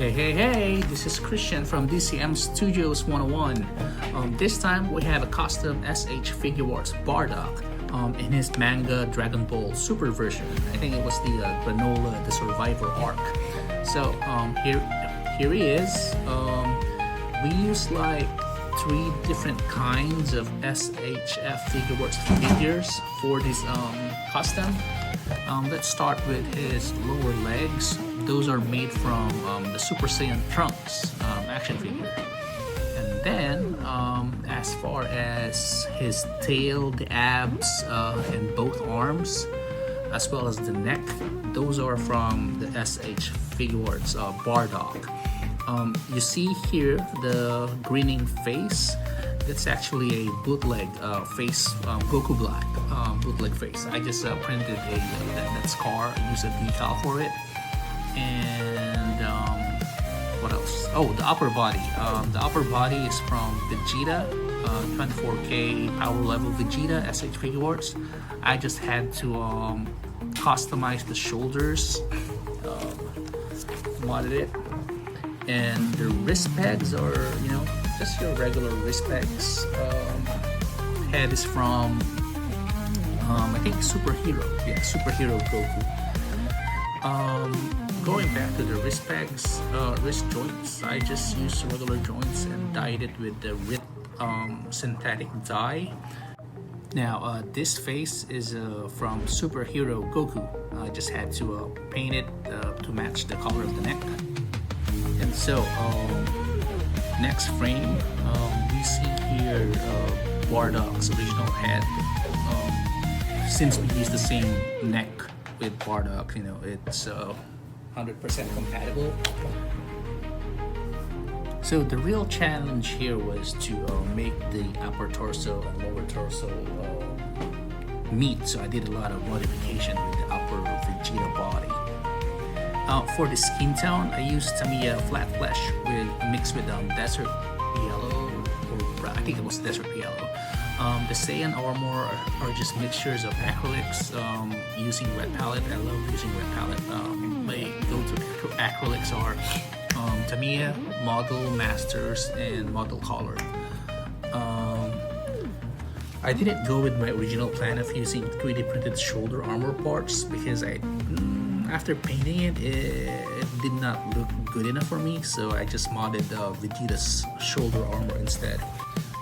Hey, this is Christian from DCM Studios 101. This time we have a custom SH Figuarts Bardock in his manga Dragon Ball Super version. I think it was the Granolah, the Survivor arc. So here he is. We use like 3 different kinds of SHF Figuarts figures for this custom. Let's start with his lower legs. Those are made from the Super Saiyan Trunks action figure. And then as far as his tail, the abs, and both arms, as well as the neck, those are from the SH Figuarts Bardock. You see here the grinning face. That's actually a bootleg face, Goku Black bootleg face. I just printed that scar, used a decal for it. And what else? Oh, the upper body. The upper body is from Vegeta, 24K power level Vegeta SH Figuarts. I just had to customize the shoulders, modded it, and the wrist pegs are, just your regular wrist pegs. Head is from I think Superhero Goku. Going back to the wrist pegs, wrist joints, I just used regular joints and dyed it with the RIP synthetic dye. Now this face is from Superhero Goku. I just had to paint it to match the color of the neck. And so next frame, we see here Bardock's original head. Since we use the same neck with Bardock, it's 100% compatible. So the real challenge here was to make the upper torso and lower torso meet. So I did a lot of modification with the upper Vegeta body. For the skin tone, I used Tamiya flat flesh mixed with desert yellow, or I think it was desert yellow. The Saiyan armor are just mixtures of acrylics using wet palette. I love using wet palette. My go-to acrylics are Tamiya, Model Masters, and Model Color. I didn't go with my original plan of using 3D printed shoulder armor parts because after painting it did not look good enough for me, so I just modded Vegeta's shoulder armor instead.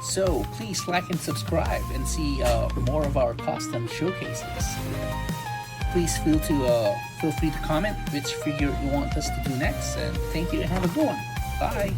So please like and subscribe and see more of our custom showcases. Please feel free to comment which figure you want us to do next, and thank you and have a good one. Bye!